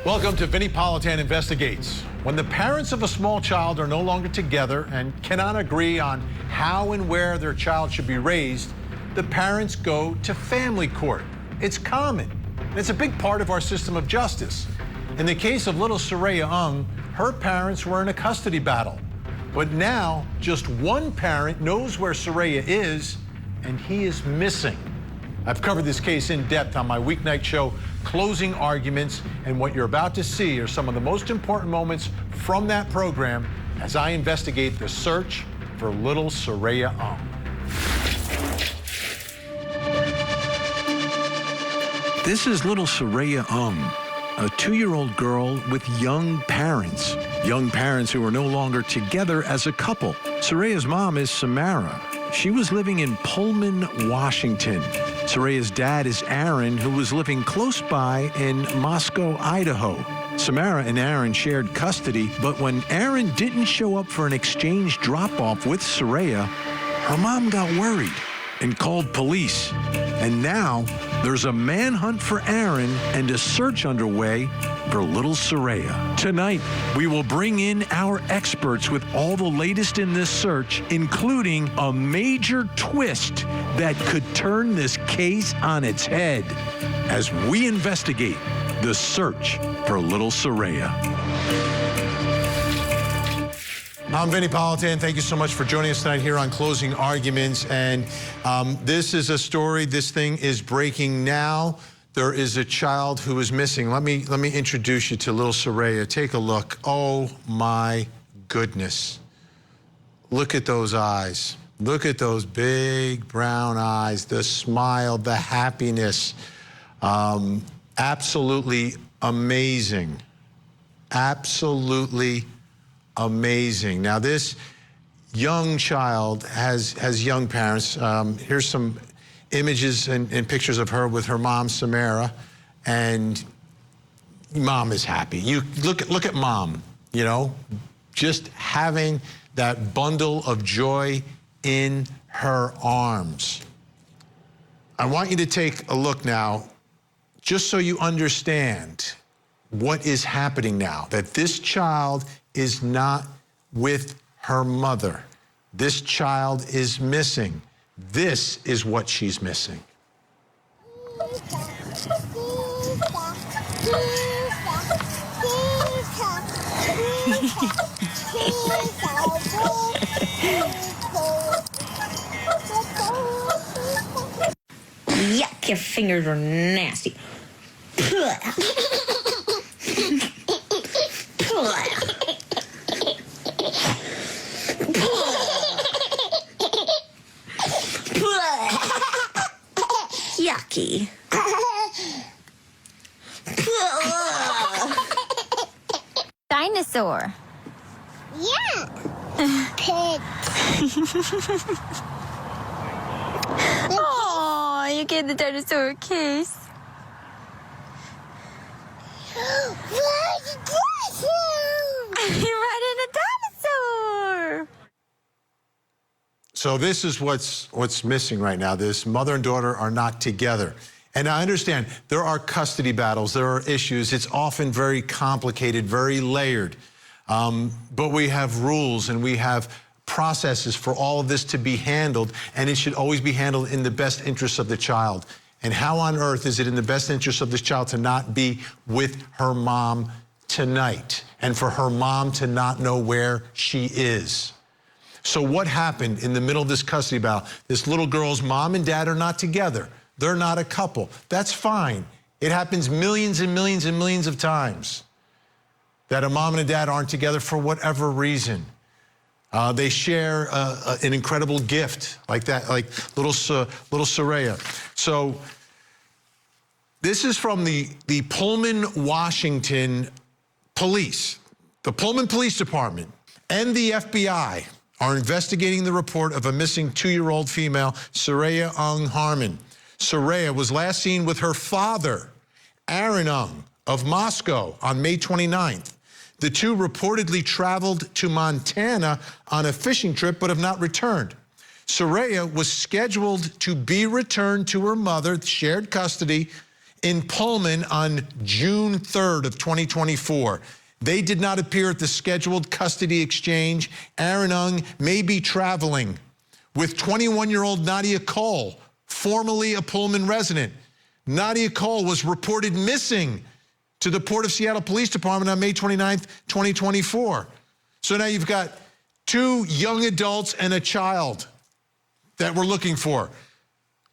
Welcome to Vinnie Politan Investigates. When the parents of a small child are no longer together and cannot agree on how and where their child should be raised, the parents go to family court. It's common. It's a big part of our system of justice. In the case of little Seraya Aung, her parents were in a custody battle. But now, just one parent knows where Seraya is, and he is missing. I've covered this case in depth on my weeknight show, Closing Arguments, and what you're about to see are some of the most important moments from that program as I investigate the search for little Seraya Aung. This is little Seraya Aung, a 2-year-old girl with young parents who are no longer together as a couple. Seraya's mom is Samara. She was living in Pullman, Washington. Seraya's dad is Aaron, who was living close by in Moscow, Idaho. Samara and Aaron shared custody, but when Aaron didn't show up for an exchange drop-off with Seraya, her mom got worried and called police. And now there's a manhunt for Aaron and a search underway for little Seraya. Tonight, we will bring in our experts with all the latest in this search, including a major twist that could turn this case on its head as we investigate the search for little Seraya. I'm Vinnie Politan. Thank you so much for joining us tonight here on Closing Arguments. And this is a story. This thing is breaking now. There is a child who is missing. Let me introduce you to little Seraya. Take a look. Oh my goodness. Look at those eyes. Look at those big brown eyes, the smile, the happiness. Absolutely amazing. Absolutely amazing. Now this young child has young parents. Here's some images and pictures of her with her mom, Samara, and mom is happy. You look at mom, you know, just having that bundle of joy in her arms. I want you to take a look now, just so you understand what is happening now, that this child is not with her mother. This child is missing. This is what she's missing. Yuck, your fingers are nasty. Yucky. Dinosaur. Yeah. Pig. Oh, you get the dinosaur case. Where's the dinosaur? You're riding a dinosaur. So this is what's missing right now. This mother and daughter are not together. And I understand there are custody battles, there are issues. It's often very complicated, very layered. But we have rules and we have processes for all of this to be handled, and it should always be handled in the best interest of the child. And how on earth is it in the best interest of this child to not be with her mom tonight, and for her mom to not know where she is? So what happened in the middle of this custody battle? This little girl's mom and dad are not together. They're not a couple. That's fine. It happens millions and millions and millions of times that a mom and a dad aren't together for whatever reason. They share an incredible gift like that, like little Seraya. So this is from the Pullman, Washington police. The Pullman Police Department and the FBI are investigating the report of a missing 2-year-old female, Seraya Aung Harmon. Seraya was last seen with her father, Aaron Aung, of Moscow on May 29th. The two reportedly traveled to Montana on a fishing trip but have not returned. Seraya was scheduled to be returned to her mother, shared custody, in Pullman on June 3rd of 2024. They did not appear at the scheduled custody exchange. Aaron Aung may be traveling with 21-year-old Nadia Cole, formerly a Pullman resident. Nadia Cole was reported missing to the Port of Seattle Police Department on May 29th, 2024. So now you've got 2 young adults and a child that we're looking for.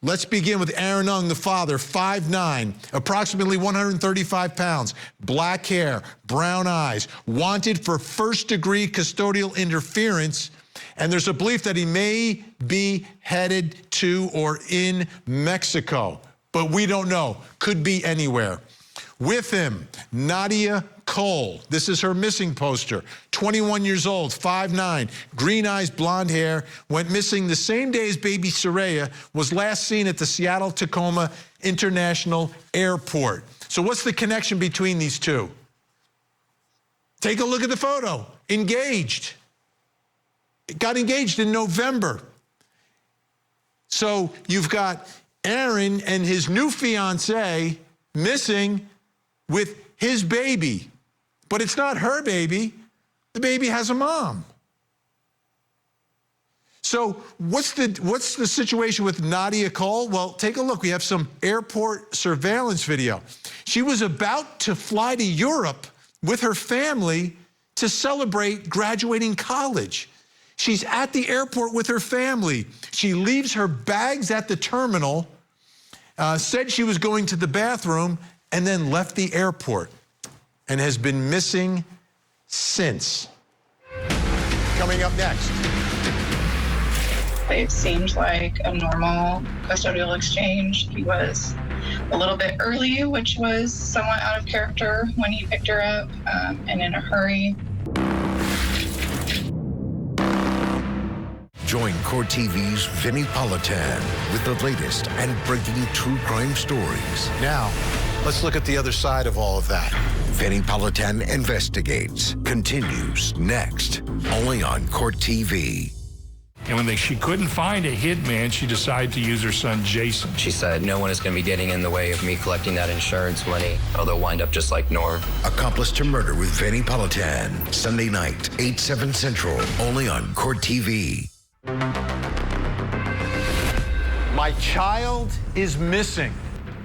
Let's begin with Aaron Aung, the father, 5'9", approximately 135 pounds, black hair, brown eyes, wanted for first-degree custodial interference, and there's a belief that he may be headed to or in Mexico, but we don't know. Could be anywhere. With him, Nadia Cole. This is her missing poster. 21 years old, 5'9", green eyes, blonde hair, went missing the same day as baby Seraya was last seen at the Seattle-Tacoma International Airport. So what's the connection between these two? Take a look at the photo. Engaged. Got engaged in November. So you've got Aaron and his new fiancée missing with his baby. But it's not her baby. The baby has a mom. So what's the situation with Nadia Cole? Well, take a look. We have some airport surveillance video. She was about to fly to Europe with her family to celebrate graduating college. She's at the airport with her family. She leaves her bags at the terminal, said she was going to the bathroom, and then left the airport and has been missing since. Coming up next. It seemed like a normal custodial exchange. He was a little bit early, which was somewhat out of character when he picked her up, and in a hurry. Join Court TV's Vinnie Politan with the latest and breaking true crime stories. Now, let's look at the other side of all of that. Vinnie Politan Investigates continues next, only on Court TV. And when she couldn't find a hitman, she decided to use her son, Jason. She said, no one is going to be getting in the way of me collecting that insurance money, or they'll wind up just like Norm. Accomplice to Murder with Vinnie Politan, Sunday night, 8/7 Central, only on Court TV. My child is missing.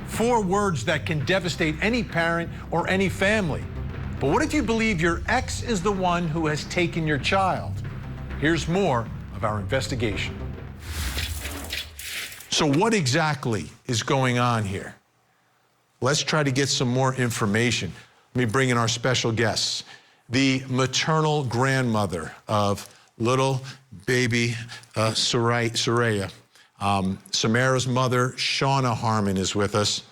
4 words that can devastate any parent or any family. But what if you believe your ex is the one who has taken your child? Here's more of our investigation. So what exactly is going on here? Let's try to get some more information. Let me bring in our special guests. The maternal grandmother of little baby Seraya. Samara's mother, Shauna Harmon, is with us.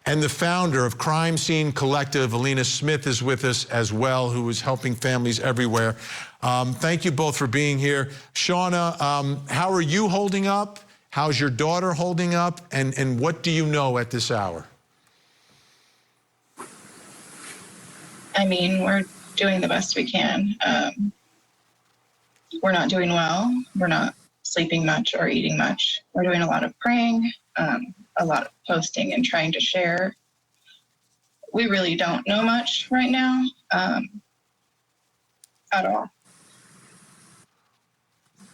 And the founder of Crime Scene Collective, Alina Smith, is with us as well, who is helping families everywhere. Thank you both for being here. Shauna, how are you holding up? How's your daughter holding up? And what do you know at this hour? I mean, we're doing the best we can. We're not doing well. We're not sleeping much or eating much. We're doing a lot of praying, a lot of posting and trying to share. We really don't know much right now at all.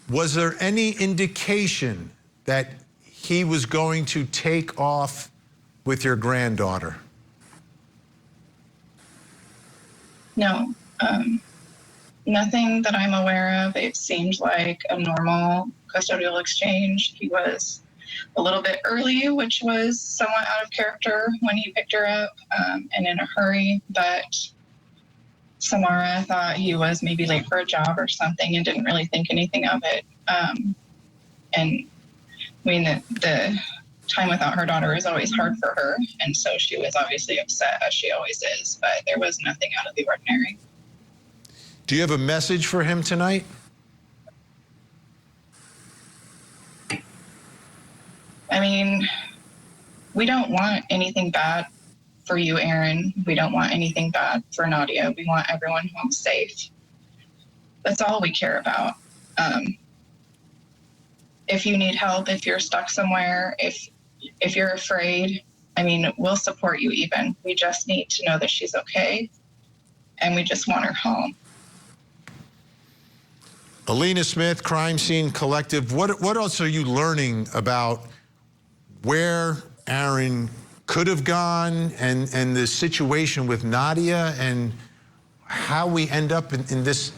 Was there any indication that he was going to take off with your granddaughter? No, nothing that I'm aware of. It seemed like a normal custodial exchange. He was a little bit early, which was somewhat out of character when he picked her up, and in a hurry. But Samara thought he was maybe late for a job or something and didn't really think anything of it. And I mean, the time without her daughter is always hard for her, and so she was obviously upset, as she always is, but there was nothing out of the ordinary. Do you have a message for him tonight? I mean, we don't want anything bad for you, Aaron. We don't want anything bad for Nadia. We want everyone home safe. That's all we care about. If you need help, if you're stuck somewhere, if you're afraid, I mean, we'll support you even. We just need to know that she's okay, and we just want her home. Alina Smith, Crime Scene Collective. What else are you learning about where Aaron could have gone and the situation with Nadia and how we end up in this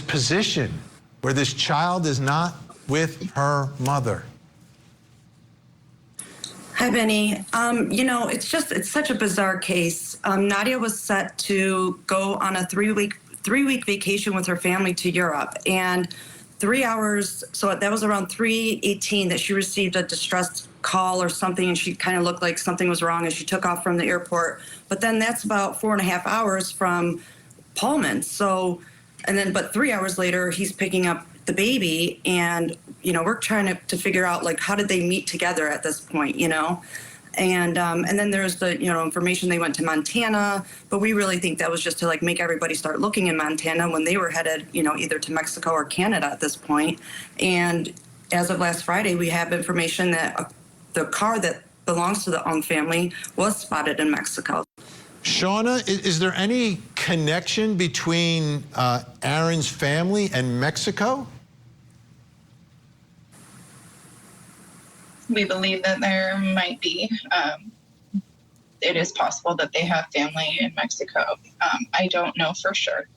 position where this child is not with her mother? Hi, Benny. You know, it's such a bizarre case. Nadia was set to go on a three-week vacation with her family to Europe, and 3 hours, so that was around 3:18 that she received a distress call or something, and she kind of looked like something was wrong, and she took off from the airport. But then that's about 4.5 hours from Pullman. So, but 3 hours later, he's picking up the baby, and you know, we're trying to figure out, like, how did they meet together at this point, you know? And then there's the, you know, information they went to Montana, but we really think that was just to, like, make everybody start looking in Montana when they were headed, you know, either to Mexico or Canada at this point. And as of last Friday, we have information that the car that belongs to the Aung family was spotted in Mexico. Shauna, is there any connection between Aaron's family and Mexico? We believe that there might be. It is possible that they have family in Mexico. I don't know for sure.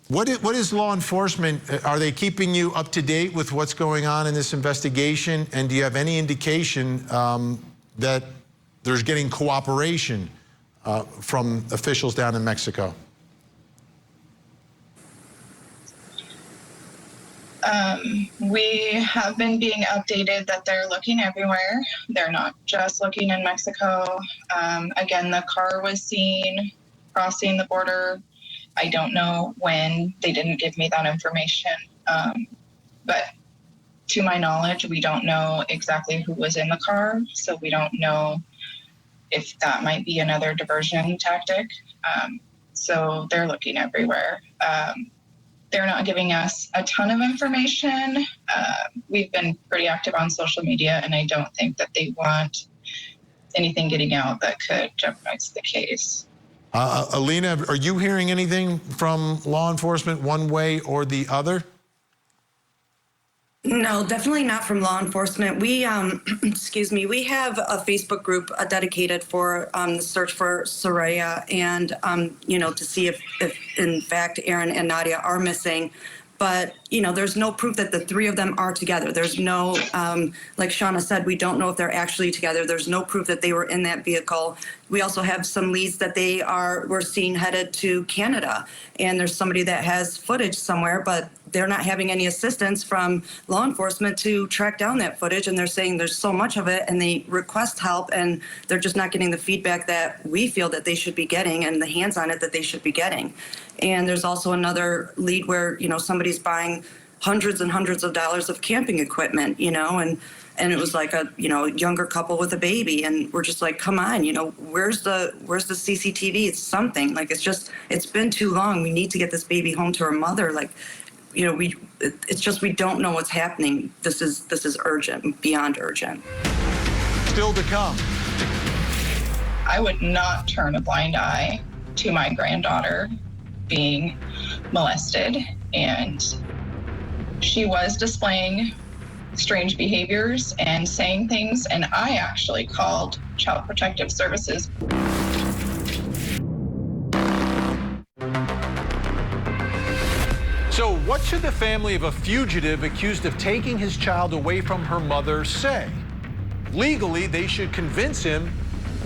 What is law enforcement? Are they keeping you up to date with what's going on in this investigation? And do you have any indication that there's getting cooperation from officials down in Mexico? We have been being updated that they're looking everywhere. They're not just looking in Mexico. Again, the car was seen crossing the border. I don't know when. They didn't give me that information. But to my knowledge, we don't know exactly who was in the car. So we don't know if that might be another diversion tactic. So they're looking everywhere. They're not giving us a ton of information. We've been pretty active on social media, and I don't think that they want anything getting out that could jeopardize the case. Alina, are you hearing anything from law enforcement one way or the other? No, definitely not from law enforcement. We, excuse me, we have a Facebook group dedicated for the search for Seraya, and, you know, to see if in fact Aaron and Nadia are missing. But, you know, there's no proof that the three of them are together. There's no, like Shauna said, we don't know if they're actually together. There's no proof that they were in that vehicle. We also have some leads that we're seen headed to Canada. And there's somebody that has footage somewhere, but they're not having any assistance from law enforcement to track down that footage. And they're saying there's so much of it, and they request help, and they're just not getting the feedback that we feel that they should be getting and the hands on it that they should be getting. And there's also another lead where, you know, somebody's buying hundreds and hundreds of dollars of camping equipment, you know, and it was like a, you know, younger couple with a baby, and we're just like, come on, you know, where's the CCTV? It's something. Like, it's been too long. We need to get this baby home to her mother. Like, you know, it's just, we don't know what's happening. This is urgent, beyond urgent. Still to come. I would not turn a blind eye to my granddaughter being molested, and she was displaying strange behaviors and saying things, and I actually called Child Protective Services. So what should the family of a fugitive accused of taking his child away from her mother say? Legally, they should convince him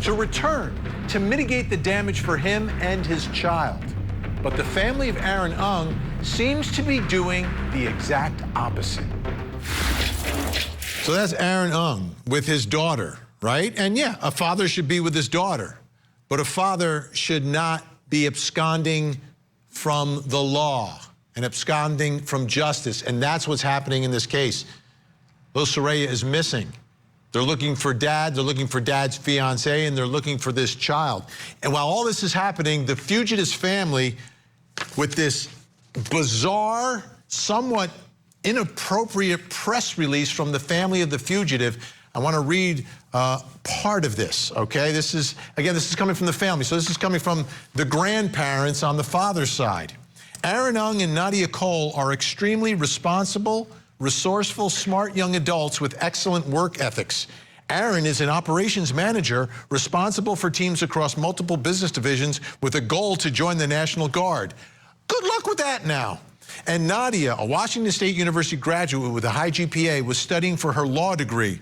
to return to mitigate the damage for him and his child. But the family of Aaron Aung seems to be doing the exact opposite. So that's Aaron Aung with his daughter, right? And yeah, a father should be with his daughter, but a father should not be absconding from the law and absconding from justice. And that's what's happening in this case. Little Seraya is missing. They're looking for dad, they're looking for dad's fiance, and they're looking for this child. And while all this is happening, the fugitive's family, with this bizarre, somewhat inappropriate press release from the family of the fugitive, I want to read part of this, okay? This is coming from the family. So this is coming from the grandparents on the father's side. Aaron Aung and Nadia Cole are extremely responsible, resourceful, smart young adults with excellent work ethics. Aaron is an operations manager responsible for teams across multiple business divisions with a goal to join the National Guard. Good luck with that now. And Nadia, a Washington State University graduate with a high GPA, was studying for her law degree.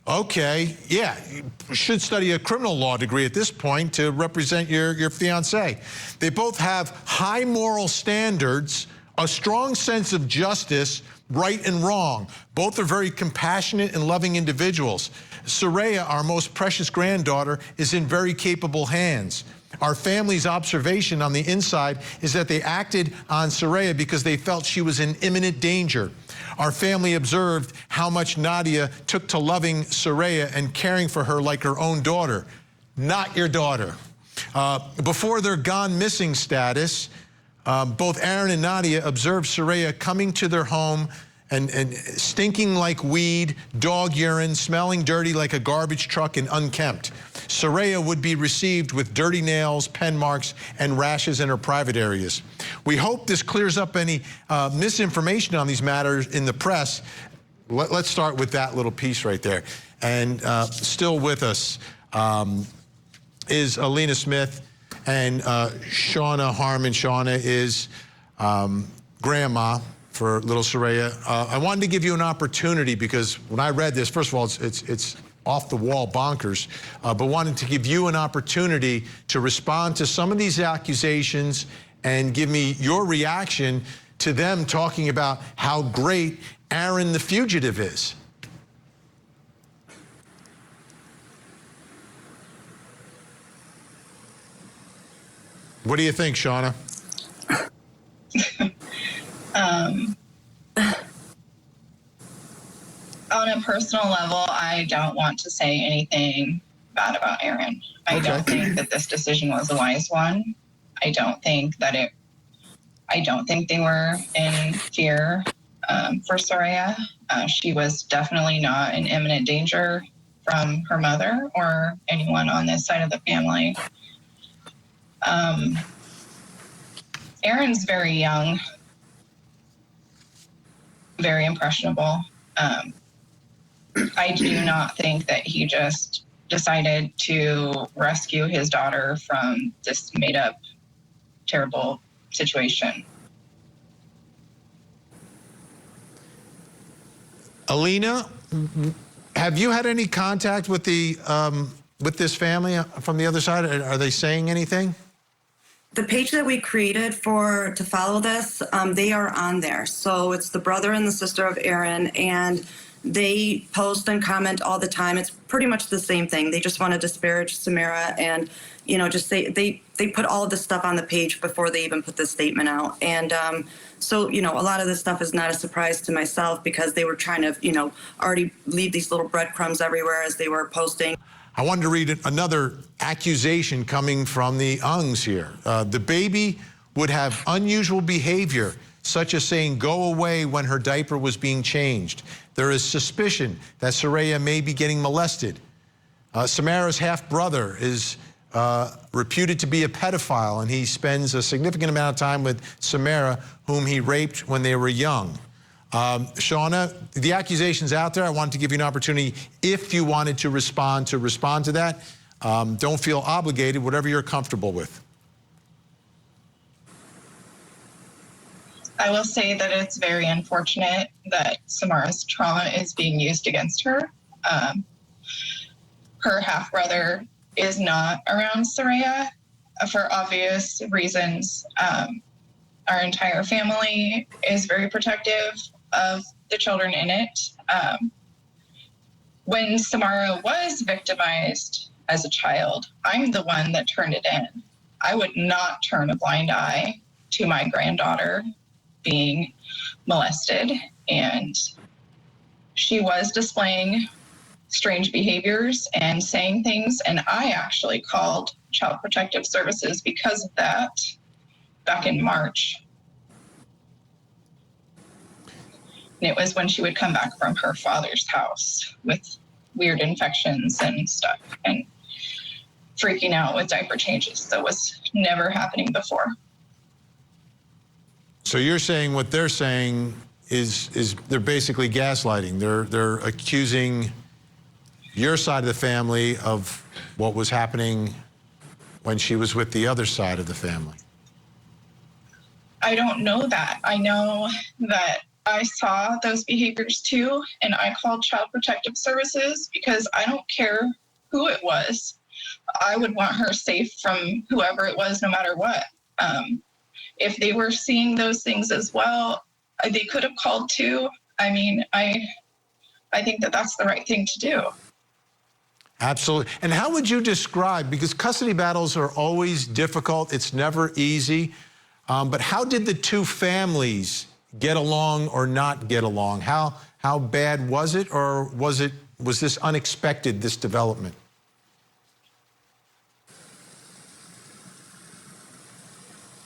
Okay, yeah, you should study a criminal law degree at this point to represent your fiance. They both have high moral standards, a strong sense of justice, right and wrong. Both are very compassionate and loving individuals. Seraya, our most precious granddaughter, is in very capable hands. Our family's observation on the inside is that they acted on Seraya because they felt she was in imminent danger. Our family observed how much Nadia took to loving Seraya and caring for her like her own daughter. Not your daughter. Before their gone missing status, both Aaron and Nadia observed Seraya coming to their home and stinking like weed, dog urine, smelling dirty like a garbage truck and unkempt. Seraya would be received with dirty nails, pen marks, and rashes in her private areas. We hope this clears up any misinformation on these matters in the press. Let's start with that little piece right there. And still with us is Alina Smith and Shauna Harmon. Shauna is grandma for little Seraya. I wanted to give you an opportunity because when I read this, first of all, it's off the wall bonkers, but wanted to give you an opportunity to respond to some of these accusations and give me your reaction to them talking about how great Aaron the fugitive is. What do you think, Shauna? On a personal level, I don't want to say anything bad about Aaron. I don't think that this decision was a wise one. I don't think they were in fear for Seraya. She was definitely not in imminent danger from her mother or anyone on this side of the family. Aaron's very young, very impressionable. I do not think that he just decided to rescue his daughter from this made-up, terrible situation. Alina, have you had any contact with with this family from the other side? Are they saying anything? The page that we created to follow this, they are on there. So it's the brother and the sister of Aaron, and they post and comment all the time. It's pretty much the same thing. They just want to disparage Samara and, just say they put all of this stuff on the page before they even put this statement out. And so, a lot of this stuff is not a surprise to myself because they were trying to, already leave these little breadcrumbs everywhere as they were posting. I wanted to read another accusation coming from the Aungs here. The baby would have unusual behavior, such as saying go away when her diaper was being changed. There is suspicion that Seraya may be getting molested. Samara's half-brother is reputed to be a pedophile, and he spends a significant amount of time with Samara, whom he raped when they were young. Shauna, the accusation's out there. I wanted to give you an opportunity, if you wanted to respond to that. Don't feel obligated, whatever you're comfortable with. I will say that it's very unfortunate that Samara's trauma is being used against her. Her half-brother is not around Seraya for obvious reasons. Our entire family is very protective of the children in it. When Samara was victimized as a child, I'm the one that turned it in. I would not turn a blind eye to my granddaughter being molested, and she was displaying strange behaviors and saying things, and I actually called Child Protective Services because of that back in March. And it was when she would come back from her father's house with weird infections and stuff and freaking out with diaper changes that was never happening before. So you're saying what they're saying is they're basically gaslighting. They're accusing your side of the family of what was happening when she was with the other side of the family. I don't know that. I know that I saw those behaviors too, and I called Child Protective Services because I don't care who it was. I would want her safe from whoever it was, no matter what. If they were seeing those things as well, they could have called too. I mean, I think that that's the right thing to do. Absolutely. And how would you describe, because custody battles are always difficult, it's never easy, but how did the two families get along or not get along? How bad was it, or was this unexpected, this development?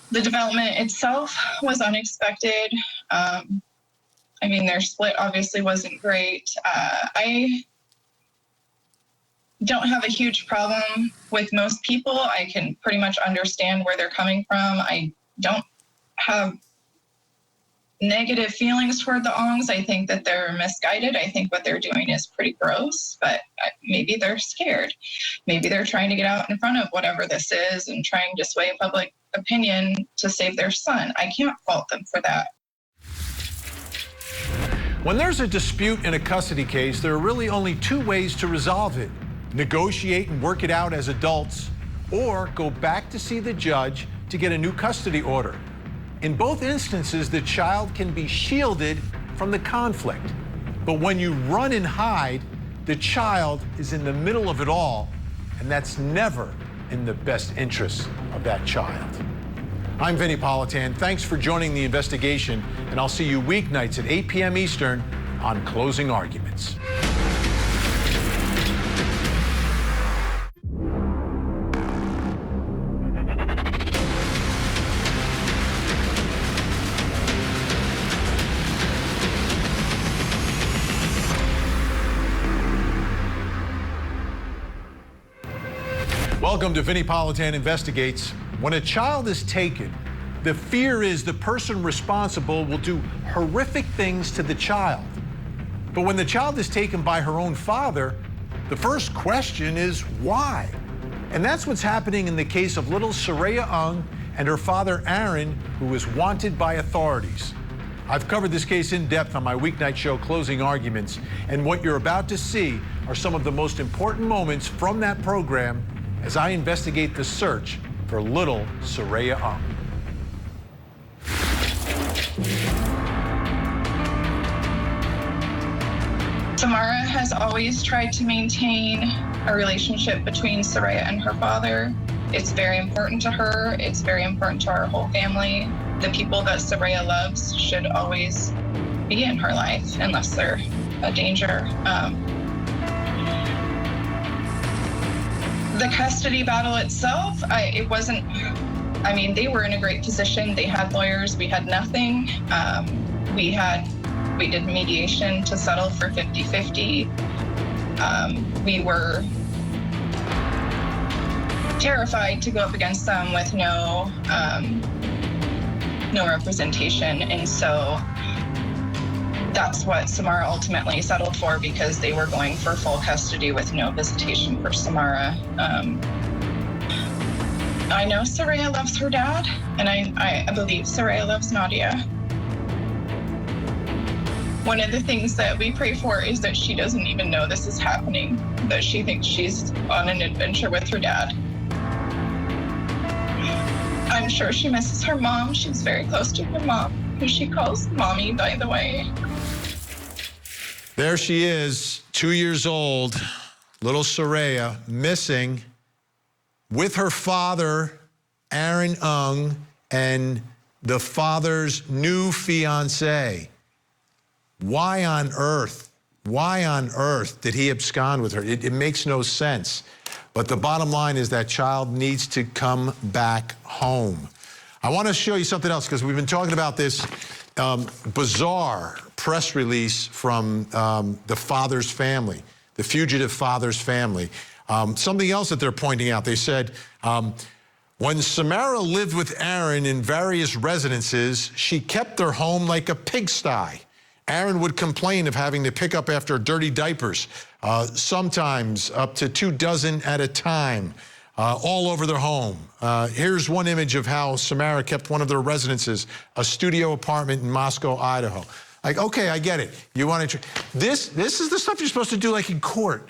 The development itself was unexpected. I mean, their split obviously wasn't great. I don't have a huge problem with most people. I can pretty much understand where they're coming from. I don't have negative feelings toward the Aungs. I think that they're misguided. I think what they're doing is pretty gross, but maybe they're scared. Maybe they're trying to get out in front of whatever this is and trying to sway public opinion to save their son. I can't fault them for that. When there's a dispute in a custody case, there are really only two ways to resolve it: negotiate and work it out as adults, or go back to see the judge to get a new custody order. In both instances, the child can be shielded from the conflict. But when you run and hide, the child is in the middle of it all, and that's never in the best interest of that child. I'm Vinnie Politan. Thanks for joining the investigation, and I'll see you weeknights at 8 p.m. Eastern on Closing Arguments. Welcome to Vinnie Politan Investigates. When a child is taken, the fear is the person responsible will do horrific things to the child. But when the child is taken by her own father, the first question is why? And that's what's happening in the case of little Seraya Aung and her father Aaron, who is wanted by authorities. I've covered this case in depth on my weeknight show, Closing Arguments, and what you're about to see are some of the most important moments from that program as I investigate the search for little Seraya Aung. Samara has always tried to maintain a relationship between Seraya and her father. It's very important to her. It's very important to our whole family. The people that Seraya loves should always be in her life unless they're a danger. The custody battle itself, it wasn't, I mean, they were in a great position. They had lawyers, we had nothing. We did mediation to settle for 50-50. We were terrified to go up against them with no representation. And so that's what Samara ultimately settled for, because they were going for full custody with no visitation for Samara. I know Seraya loves her dad, and I believe Seraya loves Nadia. One of the things that we pray for is that she doesn't even know this is happening, that she thinks she's on an adventure with her dad. I'm sure she misses her mom. She's very close to her mom, who she calls Mommy, by the way. There she is, 2 years old, little Seraya, missing with her father, Aaron Aung, and the father's new fiancée. Why on earth did he abscond with her? It makes no sense. But the bottom line is that child needs to come back home. I want to show you something else, because we've been talking about this bizarre press release from the father's family. the fugitive father's family. Something else that they're pointing out, they said, when Samara lived with Aaron in various residences, she kept their home like a pigsty. Aaron would complain of having to pick up after dirty diapers, sometimes up to 24 at a time, all over their home. Here's one image of how Samara kept one of their residences, a studio apartment in Moscow, Idaho. Like, okay, I get it. You want to, this is the stuff you're supposed to do like in court,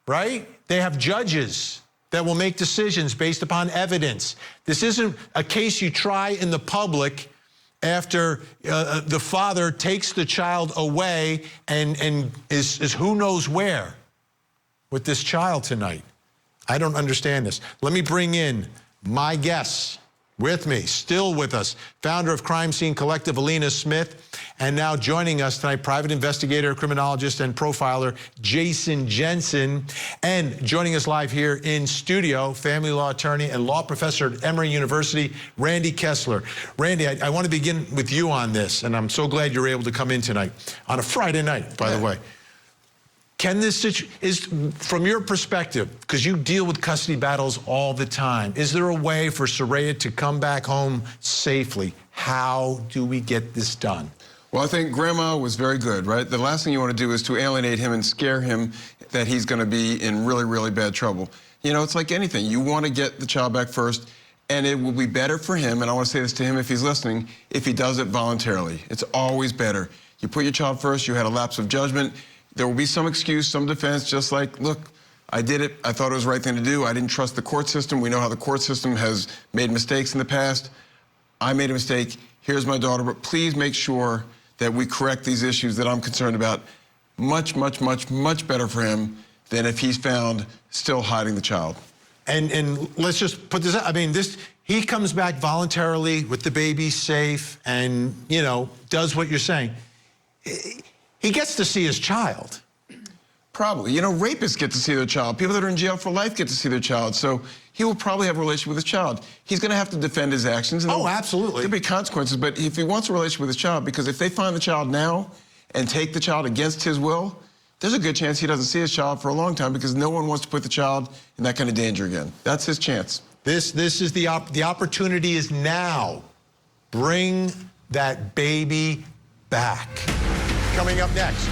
right? They have judges that will make decisions based upon evidence. This isn't a case you try in the public after the father takes the child away and is who knows where with this child tonight. I don't understand this. Let me bring in my guests with me, still with us, founder of Crime Scene Collective, Alina Smith, and now joining us tonight, private investigator, criminologist, and profiler, Jason Jensen, and joining us live here in studio, family law attorney and law professor at Emory University, Randy Kessler. Randy, I want to begin with you on this, and I'm so glad you're able to come in tonight, on a Friday night, by the way. Can this situation, from your perspective, because you deal with custody battles all the time, is there a way for Seraya to come back home safely? How do we get this done? Well, I think Grandma was very good, right? The last thing you want to do is to alienate him and scare him that he's going to be in really, really bad trouble. You know, it's like anything. You want to get the child back first, and it will be better for him, and I want to say this to him if he's listening, if he does it voluntarily. It's always better. You put your child first, you had a lapse of judgment. There will be some excuse, some defense, just like, look, I did it. I thought it was the right thing to do. I didn't trust the court system. We know how the court system has made mistakes in the past. I made a mistake. Here's my daughter. But please make sure that we correct these issues that I'm concerned about. Much, much, much, much better for him than if he's found still hiding the child. And let's just put this out. I mean, he comes back voluntarily with the baby safe and, you know, does what you're saying. He gets to see his child. Probably. You know, rapists get to see their child. People that are in jail for life get to see their child. So he will probably have a relationship with his child. He's going to have to defend his actions. And Absolutely. There'll be consequences. But if he wants a relationship with his child, because if they find the child now and take the child against his will, there's a good chance he doesn't see his child for a long time because no one wants to put the child in that kind of danger again. That's his chance. This is the opportunity is now. Bring that baby back. Coming up next.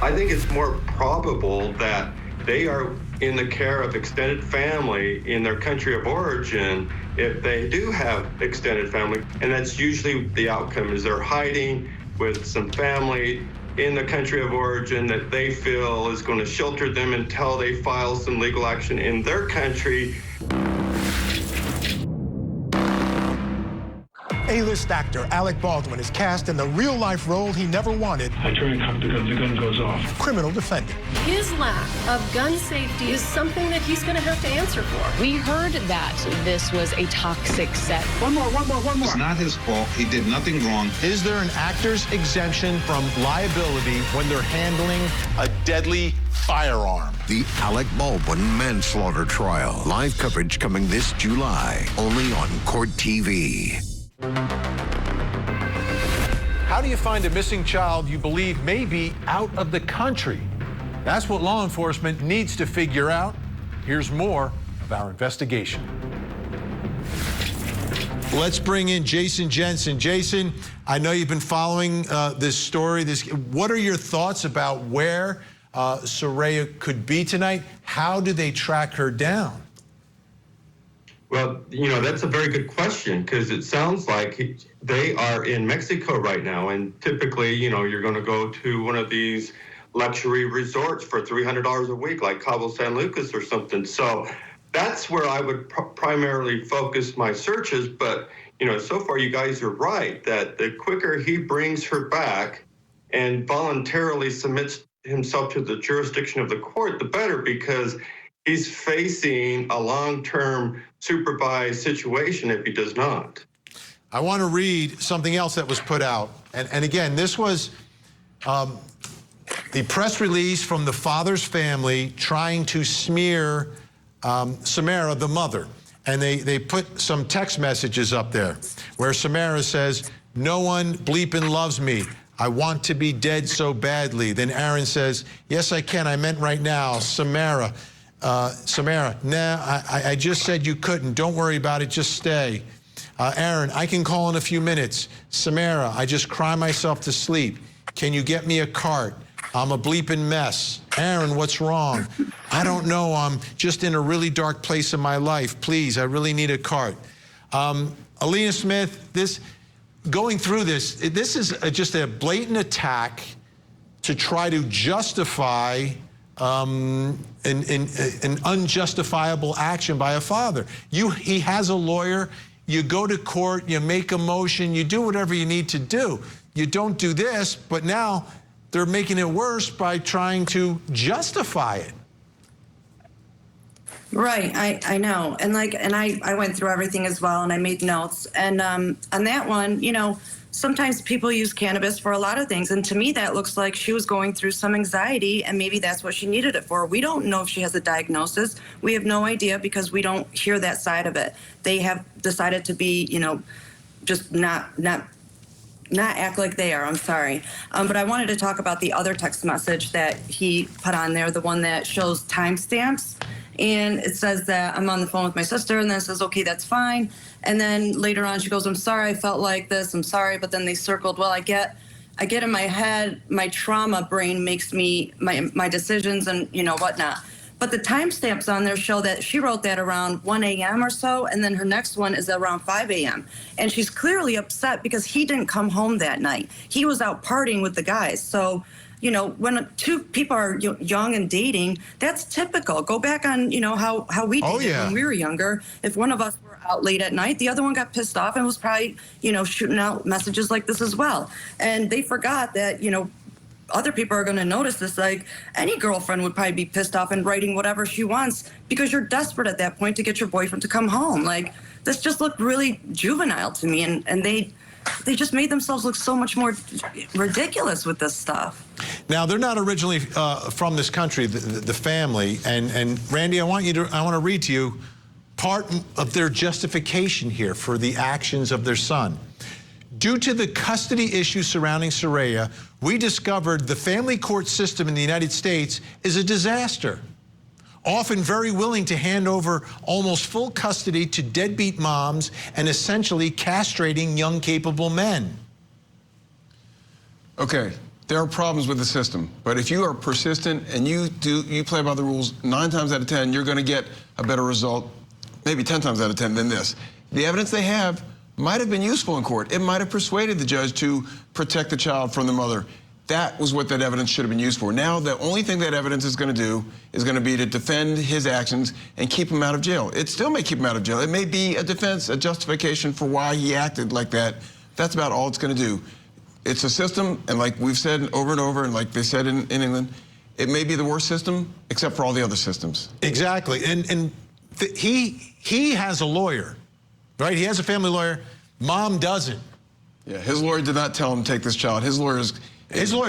I think it's more probable that they are in the care of extended family in their country of origin if they do have extended family. And that's usually the outcome, is they're hiding with some family in the country of origin that they feel is going to shelter them until they file some legal action in their country. A-list actor Alec Baldwin is cast in the real-life role he never wanted. I try and cock the gun, the gun goes off. Criminal defendant. His lack of gun safety is something that he's going to have to answer for. We heard that this was a toxic set. One more. It's not his fault. He did nothing wrong. Is there an actor's exemption from liability when they're handling a deadly firearm? The Alec Baldwin manslaughter trial. Live coverage coming this July, only on Court TV. How do you find a missing child you believe may be out of the country? That's what law enforcement needs to figure out. Here's more of our investigation. Let's bring in Jason Jensen. Jason, I know you've been following this story. What are your thoughts about where Seraya could be tonight? How do they track her down? Well, you know, that's a very good question because it sounds like they are in Mexico right now. And typically, you know, you're going to go to one of these luxury resorts for $300 a week, like Cabo San Lucas or something. So that's where I would primarily focus my searches. But, you know, so far you guys are right that the quicker he brings her back and voluntarily submits himself to the jurisdiction of the court, the better, because he's facing a long-term supervised situation if he does not. I want to read something else that was put out. And again, this was the press release from the father's family trying to smear Samara, the mother. And they put some text messages up there where Samara says, "No one bleeping loves me. I want to be dead so badly. Then Aaron says, yes, I can. I meant right now. Samara, nah, I just said you couldn't. Don't worry about it. Just stay. Aaron, I can call in a few minutes. Samara, I just cry myself to sleep. Can you get me a cart? I'm a bleeping mess. Aaron, what's wrong? I don't know. I'm just in a really dark place in my life. Please, I really need a cart. Alina Smith, going through this is just a blatant attack to try to justify an unjustifiable action by a father. He has a lawyer. You go to court, you make a motion, you do whatever you need to do. You don't do this, but now they're making it worse by trying to justify it. Right, I know. And I went through everything as well, and I made notes. And on that one, you know, sometimes people use cannabis for a lot of things. And to me, that looks like she was going through some anxiety, and maybe that's what she needed it for. We don't know if she has a diagnosis. We have no idea because we don't hear that side of it. They have decided to be, you know, just not act like they are. I'm sorry. But I wanted to talk about the other text message that he put on there, the one that shows timestamps. And it says that I'm on the phone with my sister, and then it says, okay, that's fine. And then later on she goes, I'm sorry, I felt like this, I'm sorry. But then they circled, well, I get in my head, my trauma brain makes me, my decisions and, you know, whatnot. But the timestamps on there show that she wrote that around 1 a.m. or so, and then her next one is around 5 a.m. And she's clearly upset because he didn't come home that night. He was out partying with the guys. So, you know, when two people are young and dating, that's typical. Go back on, you know, how we did it when we were younger. If one of us were out late at night, the other one got pissed off and was probably, you know, shooting out messages like this as well. And they forgot that, you know, other people are going to notice this. Like any girlfriend would probably be pissed off and writing whatever she wants because you're desperate at that point to get your boyfriend to come home. Like this just looked really juvenile to me, and they just made themselves look so much more ridiculous with this stuff. Now, they're not originally from this country, the family, and Randy, I want to read to you part of their justification here for the actions of their son. Due to the custody issues surrounding Seraya, we discovered the family court system in the United States is a disaster, often very willing to hand over almost full custody to deadbeat moms and essentially castrating young, capable men. Okay, there are problems with the system, but if you are persistent and you play by the rules, 9 times out of 10, you're going to get a better result, maybe 10 times out of 10 than this. The evidence they have might have been useful in court. It might have persuaded the judge to protect the child from the mother. That was what that evidence should have been used for. Now, the only thing that evidence is going to do is going to be to defend his actions and keep him out of jail. It still may keep him out of jail. It may be a defense, a justification for why he acted like that. That's about all it's going to do. It's a system, and like we've said over and over, and like they said in England, it may be the worst system, except for all the other systems. Exactly, and he has a lawyer, right? He has a family lawyer. Mom doesn't. Yeah, his lawyer did not tell him to take this child. His lawyer's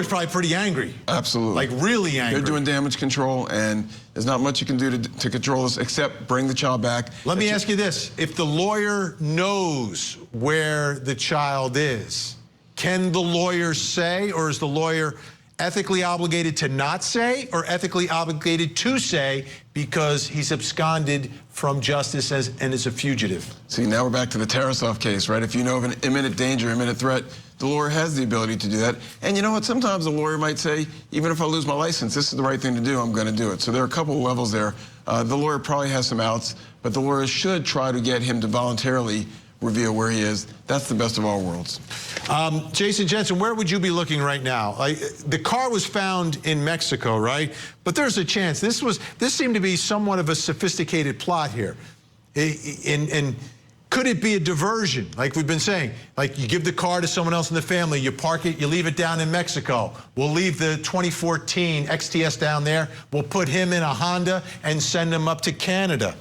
probably pretty angry. Absolutely. Like really angry. They're doing damage control, and there's not much you can do to control this except bring the child back. Let me ask you this. If the lawyer knows where the child is, can the lawyer say, or is the lawyer ethically obligated to not say, or ethically obligated to say because he's absconded from justice and is a fugitive? See, now we're back to the Tarasov case, right? If you know of an imminent danger, imminent threat, the lawyer has the ability to do that. And you know what? Sometimes the lawyer might say, even if I lose my license, this is the right thing to do, I'm going to do it. So there are a couple of levels there. The lawyer probably has some outs, but the lawyer should try to get him to voluntarily reveal where he is. That's the best of all worlds. Jason Jensen, where would you be looking right now? The car was found in Mexico, right? But there's a chance. This seemed to be somewhat of a sophisticated plot here. And could it be a diversion, like we've been saying? Like you give the car to someone else in the family, you park it, you leave it down in Mexico. We'll leave the 2014 XTS down there. We'll put him in a Honda and send him up to Canada.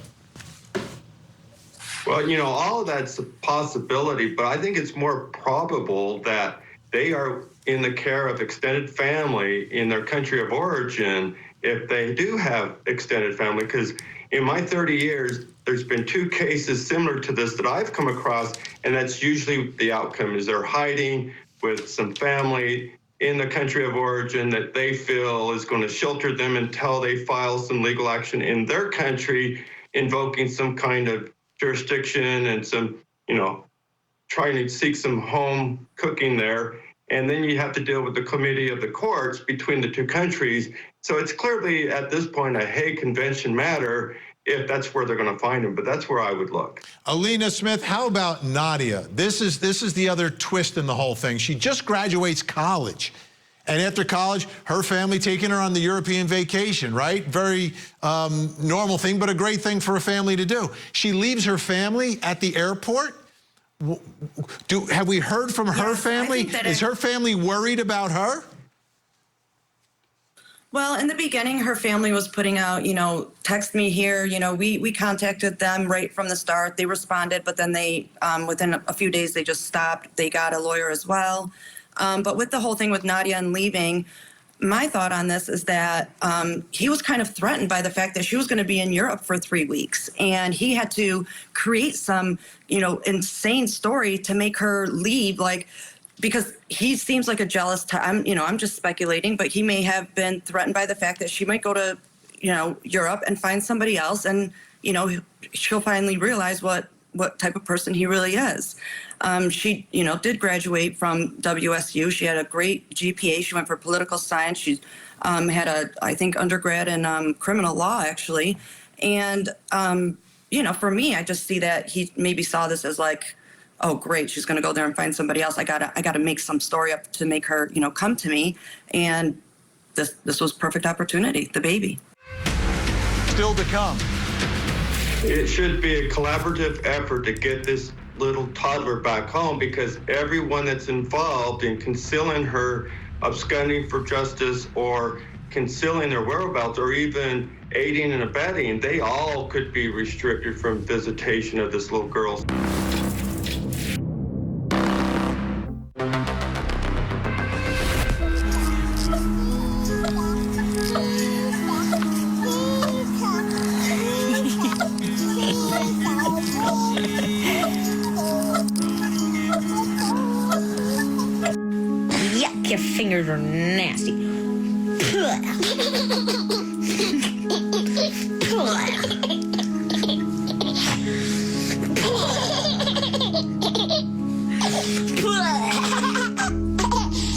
Well, you know, all of that's a possibility, but I think it's more probable that they are in the care of extended family in their country of origin if they do have extended family, because in my 30 years, there's been 2 cases similar to this that I've come across, and that's usually the outcome is they're hiding with some family in the country of origin that they feel is going to shelter them until they file some legal action in their country, invoking some kind of jurisdiction and some, trying to seek some home cooking there. And then you have to deal with the committee of the courts between the two countries. So it's clearly at this point a Hague Convention matter if that's where they're going to find him, but that's where I would look. Alina Smith, how about Nadia? This is the other twist in the whole thing. She just graduates college. And after college, her family taking her on the European vacation, right? Very normal thing, but a great thing for a family to do. She leaves her family at the airport. Have we heard from her family? Is her family worried about her? Well, in the beginning, her family was putting out, text me here. We contacted them right from the start. They responded, but then they, within a few days, they just stopped. They got a lawyer as well. But with the whole thing with Nadia and leaving, my thought on this is that he was kind of threatened by the fact that she was going to be in Europe for 3 weeks. And he had to create some, insane story to make her leave, because he seems like a jealous type. I'm just speculating, but he may have been threatened by the fact that she might go to, Europe and find somebody else. And, she'll finally realize what type of person he really is. She, did graduate from WSU. She had a great GPA. She went for political science. She had I think, undergrad in criminal law, actually. And, for me, I just see that he maybe saw this as oh, great, she's going to go there and find somebody else. I gotta make some story up to make her, come to me. And this was perfect opportunity, the baby. Still to come. It should be a collaborative effort to get this little toddler back home, because everyone that's involved in concealing her, absconding for justice, or concealing their whereabouts, or even aiding and abetting, they all could be restricted from visitation of this little girl. Yuck, your fingers are nasty.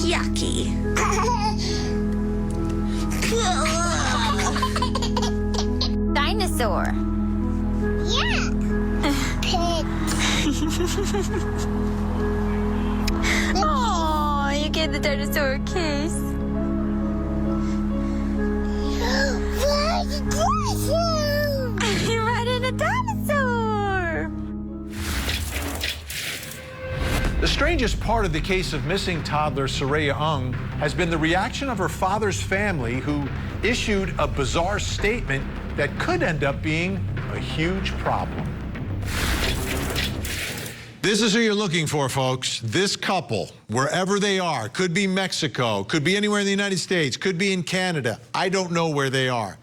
Yucky. Dinosaur. Yeah. Pig. Oh, you gave the dinosaur a kiss. Where's the dinosaur? You're riding a dinosaur. The strangest part of the case of missing toddler Seraya Aung has been the reaction of her father's family, who issued a bizarre statement that could end up being a huge problem. This is who you're looking for, folks. This couple, wherever they are, could be Mexico, could be anywhere in the United States, could be in Canada. I don't know where they are.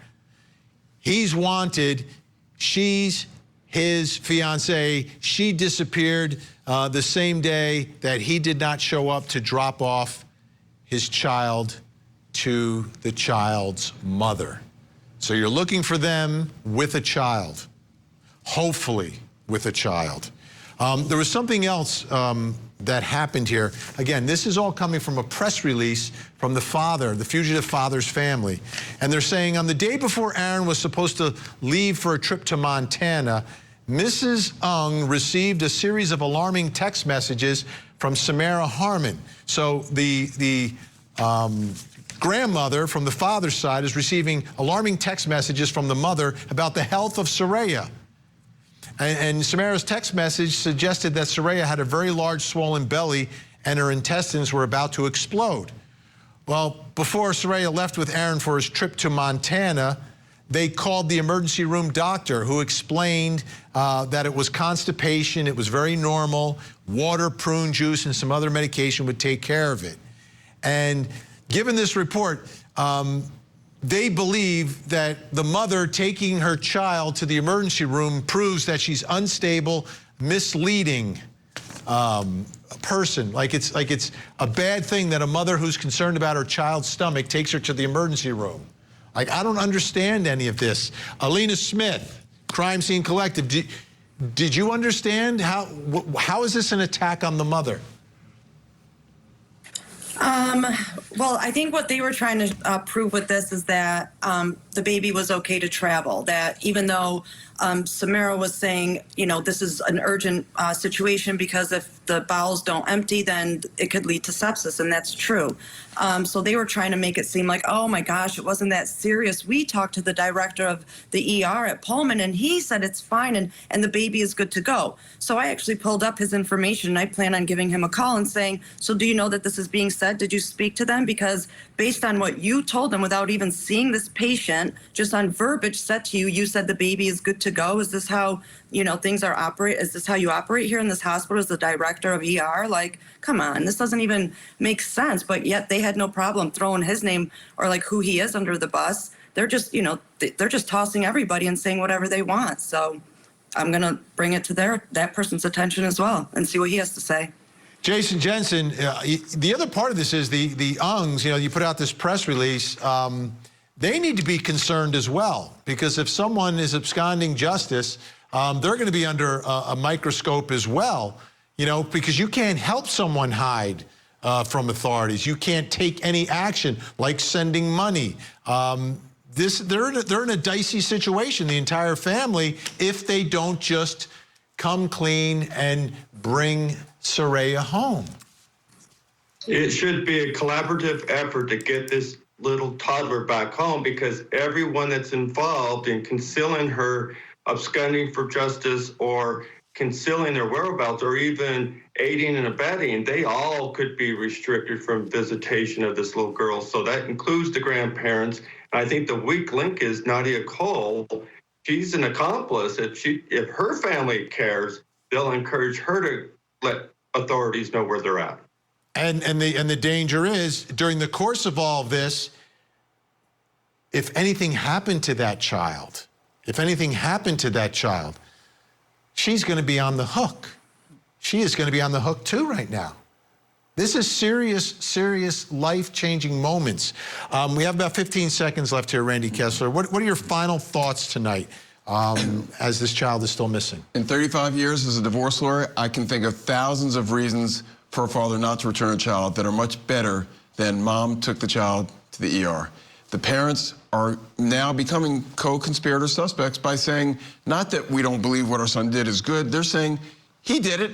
He's wanted. She's his fiancée. She disappeared the same day that he did not show up to drop off his child to the child's mother. So you're looking for them with a child, hopefully with a child. There was something else that happened here. Again, this is all coming from a press release from the father, the fugitive father's family. And they're saying on the day before Aaron was supposed to leave for a trip to Montana, Mrs. Aung received a series of alarming text messages from Samara Harmon. So the grandmother from the father's side is receiving alarming text messages from the mother about the health of Seraya. And Samara's text message suggested that Seraya had a very large swollen belly and her intestines were about to explode. Well, before Seraya left with Aaron for his trip to Montana, they called the emergency room doctor, who explained that it was constipation, it was very normal, water, prune juice, and some other medication would take care of it. And given this report, they believe that the mother taking her child to the emergency room proves that she's unstable, misleading person, like it's a bad thing that a mother who's concerned about her child's stomach takes her to the emergency room. Like, I don't understand any of this. Alina Smith, Crime Scene Collective, did you understand how is this an attack on the mother? Well, I think what they were trying to prove with this is that the baby was okay to travel, that even though Samara was saying, you know, this is an urgent situation because if the bowels don't empty, then it could lead to sepsis, and that's true. So they were trying to make it seem like, oh my gosh, it wasn't that serious. We talked to the director of the ER at Pullman, and he said it's fine, and the baby is good to go. So I actually pulled up his information, and I plan on giving him a call and saying, so do you know that this is being said? Did you speak to them? Because based on what you told them without even seeing this patient, just on verbiage said to you, you said the baby is good to go. Is this how, you know, things are operate? Is this how you operate here in this hospital as the director of ER? Like, come on, this doesn't even make sense. But yet they had no problem throwing his name or like who he is under the bus. They're just, you know, they're just tossing everybody and saying whatever they want. So I'm going to bring it to that person's attention as well and see what he has to say. Jason Jensen, the other part of this is the Aungs, you know, you put out this press release, they need to be concerned as well, because if someone is absconding justice, they're going to be under a microscope as well, you know, because you can't help someone hide from authorities. You can't take any action like sending money. They're in a dicey situation, the entire family, if they don't just come clean and bring Seraya home. It should be a collaborative effort to get this little toddler back home, because everyone that's involved in concealing her, absconding for justice, or concealing their whereabouts, or even aiding and abetting, they all could be restricted from visitation of this little girl. So that includes the grandparents. And I think the weak link is Nadia Cole. She's an accomplice. If her family cares, they'll encourage her to let authorities know where they're at. And the danger is, during the course of all of this, if anything happened to that child, she's going to be on the hook. She is going to be on the hook too right now. This is serious life-changing moments. We have about 15 seconds left here, Randy Kessler. What are your final thoughts tonight as this child is still missing? In 35 years as a divorce lawyer, I can think of thousands of reasons for a father not to return a child that are much better than mom took the child to the ER. The parents are now becoming co-conspirator suspects by saying, not that we don't believe what our son did is good, they're saying he did it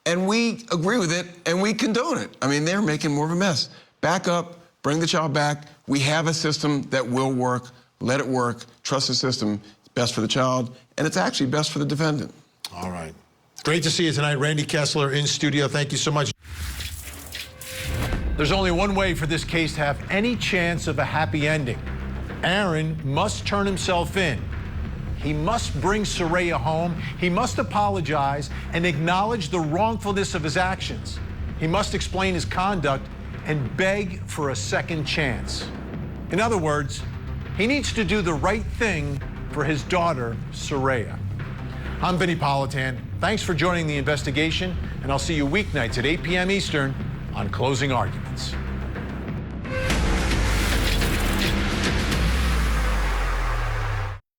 and we agree with it and we condone it. I mean, they're making more of a mess. Back up, bring the child back. We have a system that will work. Let it work. Trust the system. It's best for the child, and it's actually best for the defendant. All right. Great to see you tonight, Randy Kessler in studio. Thank you so much. There's only one way for this case to have any chance of a happy ending. Aaron must turn himself in. He must bring Seraya home. He must apologize and acknowledge the wrongfulness of his actions. He must explain his conduct and beg for a second chance. In other words, he needs to do the right thing for his daughter, Seraya. I'm Vinnie Politan. Thanks for joining the investigation, and I'll see you weeknights at 8 p.m. Eastern on Closing Arguments.